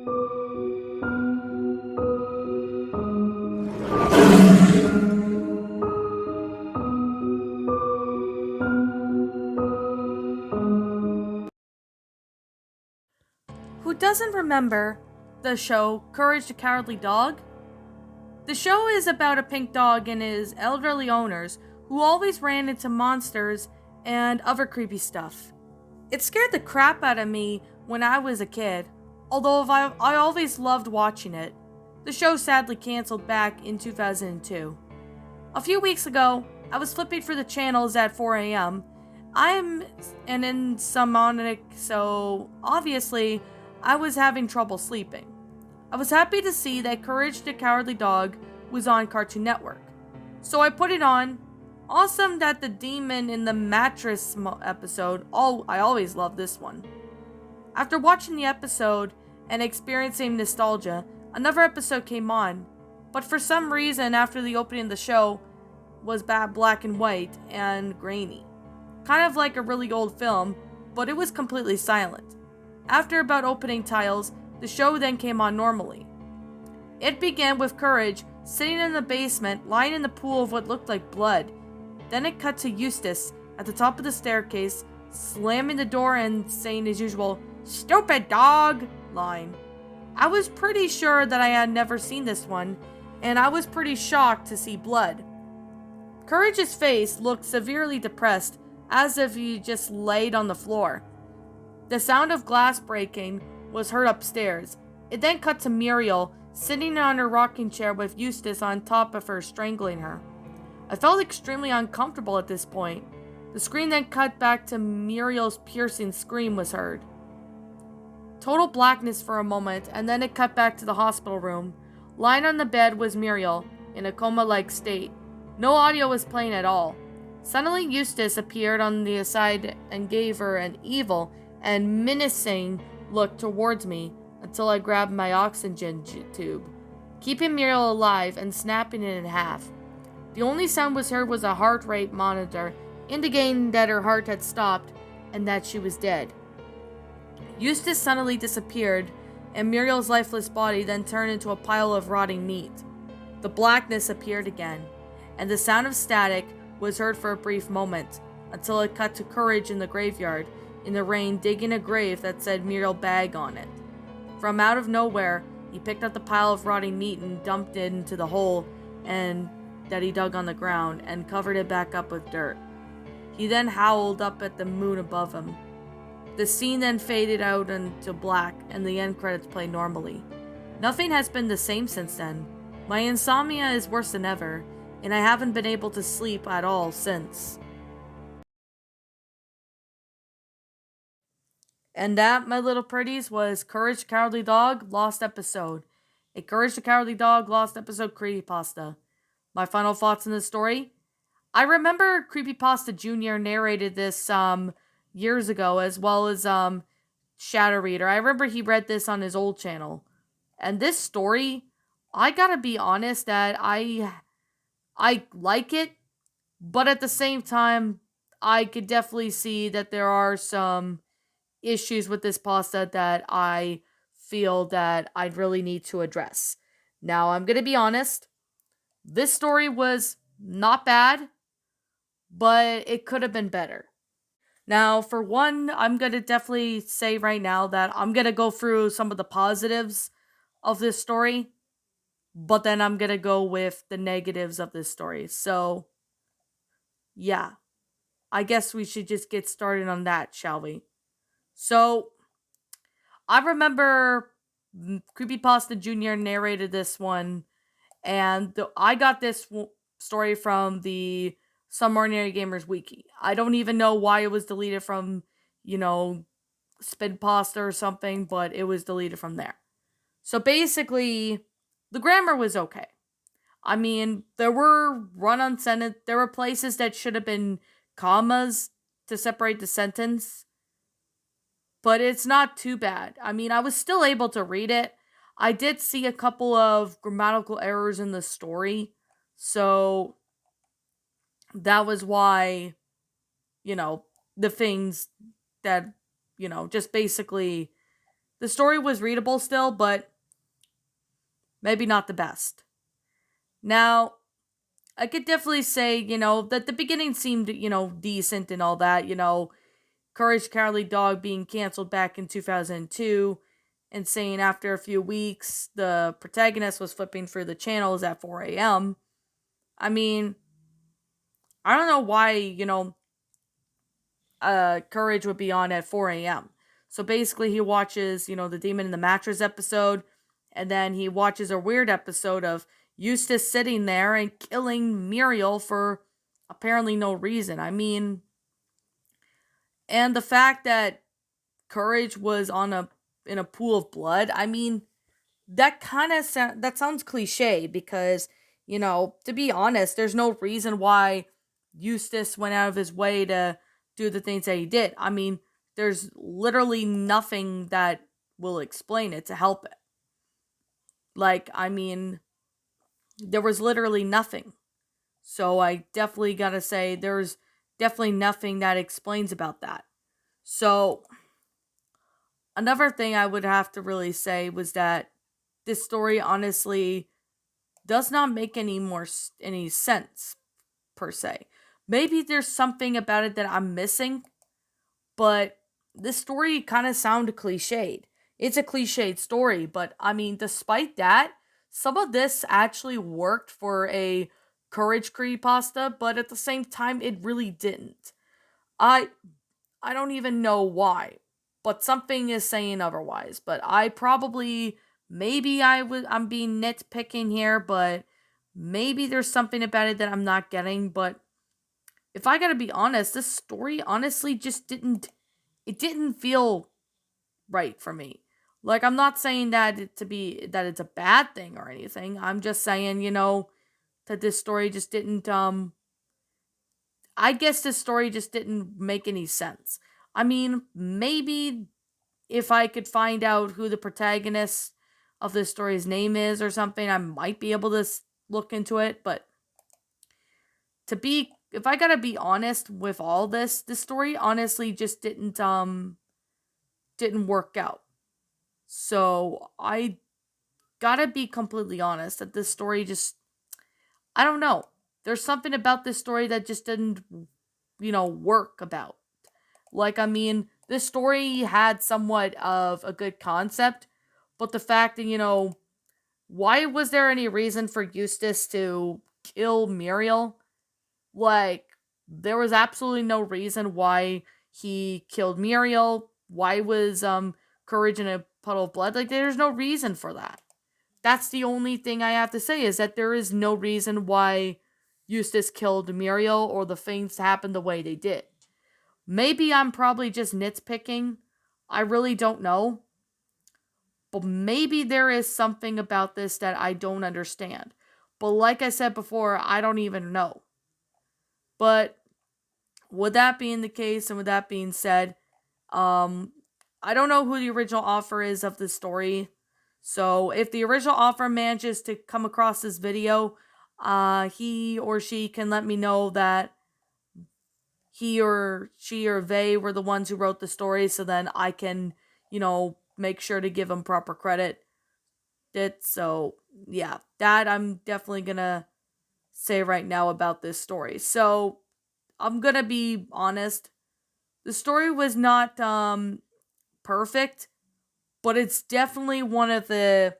Who doesn't remember the show Courage the Cowardly Dog? The show is about a pink dog and his elderly owners who always ran into monsters and other creepy stuff. It scared the crap out of me when I was a kid, although I always loved watching it. The show sadly canceled back in 2002. A few weeks ago, I was flipping through the channels at 4 a.m. I'm an insomniac, so obviously I was having trouble sleeping. I was happy to see that Courage the Cowardly Dog was on Cartoon Network. So I put it on. Awesome that the demon in the mattress episode, I always love this one. After watching the episode and experiencing nostalgia, another episode came on. But for some reason, after the opening of the show was black and white and grainy. Kind of like a really old film, but it was completely silent. After about opening titles, the show then came on normally. It began with Courage sitting in the basement, lying in the pool of what looked like blood. Then it cut to Eustace at the top of the staircase, slamming the door and saying his usual, "Stupid dog!" line. I was pretty sure that I had never seen this one, and I was pretty shocked to see blood. Courage's face looked severely depressed, as if he just laid on the floor. The sound of glass breaking was heard upstairs. It then cut to Muriel, sitting on her rocking chair with Eustace on top of her, strangling her. I felt extremely uncomfortable at this point. The screen then cut back to Muriel's piercing scream was heard. Total blackness for a moment, and then it cut back to the hospital room. Lying on the bed was Muriel, in a coma-like state. No audio was playing at all. Suddenly Eustace appeared on the side and gave her an evil and menacing look towards me until I grabbed my oxygen tube, keeping Muriel alive and snapping it in half. The only sound was heard was a heart rate monitor, indicating that her heart had stopped and that she was dead. Eustace suddenly disappeared, and Muriel's lifeless body then turned into a pile of rotting meat. The blackness appeared again, and the sound of static was heard for a brief moment, until it cut to Courage in the graveyard, in the rain, digging a grave that said Muriel Bag on it. From out of nowhere, he picked up the pile of rotting meat and dumped it into the hole and that he dug on the ground and covered it back up with dirt. He then howled up at the moon above him. The scene then faded out into black and the end credits played normally. Nothing has been the same since then. My insomnia is worse than ever, and I haven't been able to sleep at all since. And that, my little pretties, was Courage the Cowardly Dog Lost Episode. A Courage the Cowardly Dog Lost Episode creepypasta. My final thoughts on this story? I remember Creepypasta Jr. narrated this years ago, as well as Shadow Reader. I remember he read this on his old channel. And this story, I gotta be honest that I like it, but at the same time, I could definitely see that there are some issues with this pasta that I feel that I'd really need to address. Now, I'm gonna be honest, this story was not bad, but it could have been better. Now, for one, I'm gonna definitely say right now that I'm gonna go through some of the positives of this story, but then I'm gonna go with the negatives of this story. So, yeah, I guess we should just get started on that, shall we? So, I remember Creepypasta Jr. narrated this one, and I got this story from the Some Ordinary Gamers Wiki. I don't even know why it was deleted from, Spinpasta or something, but it was deleted from there. So basically, the grammar was okay. I mean, there were run-on sentence, there were places that should have been commas to separate the sentence, but it's not too bad. I mean, I was still able to read it. I did see a couple of grammatical errors in the story, so that was why, the things that, just basically The story was readable still, but maybe not the best. Now, I could definitely say, that the beginning seemed, decent and all that, Courage the Cowardly Dog being canceled back in 2002 and saying after a few weeks the protagonist was flipping through the channels at 4 a.m. I mean, I don't know why, Courage would be on at 4 a.m. So basically, he watches, the Demon in the Mattress episode, and then he watches a weird episode of Eustace sitting there and killing Muriel for apparently no reason. I mean, and the fact that Courage was in a pool of blood. I mean, that kind of that sounds cliche because, to be honest, there's no reason why Eustace went out of his way to do the things that he did. I mean, there's literally nothing that will explain it to help it. Like, I mean, there was literally nothing. So I definitely got to say there's definitely nothing that explains about that. So another thing I would have to really say was that this story honestly does not make any sense per se. Maybe there's something about it that I'm missing, but this story kind of sounds cliched. It's a cliched story, but I mean, despite that, some of this actually worked for a Courage creepypasta, but at the same time, it really didn't. I I don't even know why, but something is saying otherwise. But I probably maybe I'm being nitpicking here, but maybe there's something about it that I'm not getting. But if I gotta be honest, this story honestly just didn't feel right for me. Like, I'm not saying that it's a bad thing or anything. I'm just saying, that this story just didn't I guess this story just didn't make any sense. I mean, maybe if I could find out who the protagonist of this story's name is or something, I might be able to look into it. But if I gotta be honest with all this story honestly just didn't work out. So I gotta be completely honest that this story just, I don't know. There's something about this story that just didn't, work about. Like, I mean, this story had somewhat of a good concept, but the fact that, why was there any reason for Eustace to kill Muriel? Like, there was absolutely no reason why he killed Muriel. Why was Courage in a puddle of blood? Like, there's no reason for that. That's the only thing I have to say is that there is no reason why Eustace killed Muriel or the things happened the way they did. Maybe I'm probably just nitpicking. I really don't know. But maybe there is something about this that I don't understand. But like I said before, I don't even know. But with that being the case and with that being said, I don't know who the original author is of this story. So if the original author manages to come across this video, he or she can let me know that he or she or they were the ones who wrote the story, so then I can, make sure to give them proper credit. So yeah, that I'm definitely gonna say right now about this story. So I'm gonna be honest. The story was not perfect, but it's definitely one of the,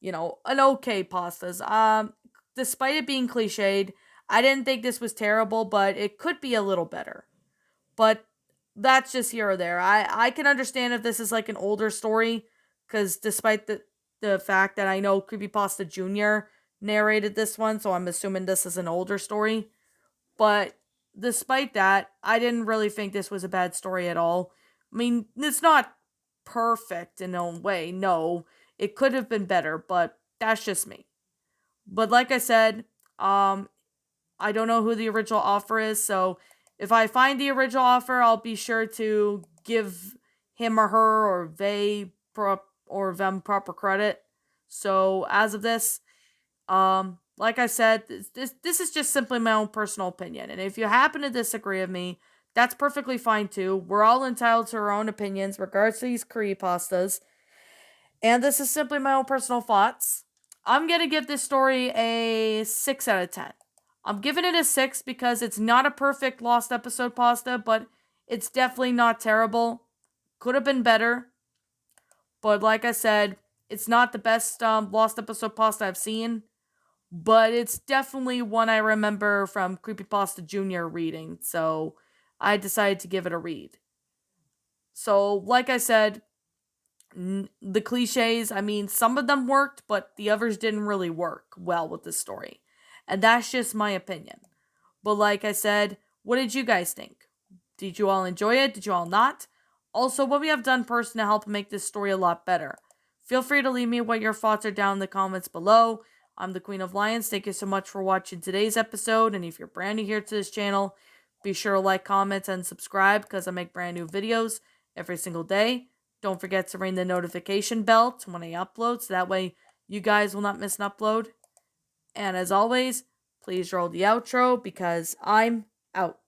an okay pastas. Despite it being cliched, I didn't think this was terrible, but it could be a little better. But that's just here or there. I can understand if this is like an older story, because despite the fact that I know Creepypasta Jr. narrated this one, so I'm assuming this is an older story. But despite that, I didn't really think this was a bad story at all. I mean, it's not perfect in a way, no. It could have been better, but that's just me. But like I said, I don't know who the original author is, so if I find the original author, I'll be sure to give him or her or they or them proper credit. So as of this, like I said, this is just simply my own personal opinion, and if you happen to disagree with me, that's perfectly fine too. We're all entitled to our own opinions, regards to these creepypastas. And this is simply my own personal thoughts. I'm going to give this story a 6 out of 10. I'm giving it a 6 because it's not a perfect Lost episode pasta, but it's definitely not terrible. Could have been better. But like I said, it's not the best Lost episode pasta I've seen. But it's definitely one I remember from Creepypasta Junior reading. So I decided to give it a read. So, like I said, the cliches, I mean, some of them worked, but the others didn't really work well with the story. And that's just my opinion. But like I said, what did you guys think? Did you all enjoy it? Did you all not? Also, what we have done personally to help make this story a lot better. Feel free to leave me what your thoughts are down in the comments below. I'm the Queen of Lions. Thank you so much for watching today's episode. And if you're brand new here to this channel, be sure to like, comment, and subscribe because I make brand new videos every single day. Don't forget to ring the notification bell to when I upload so that way you guys will not miss an upload. And as always, please roll the outro because I'm out.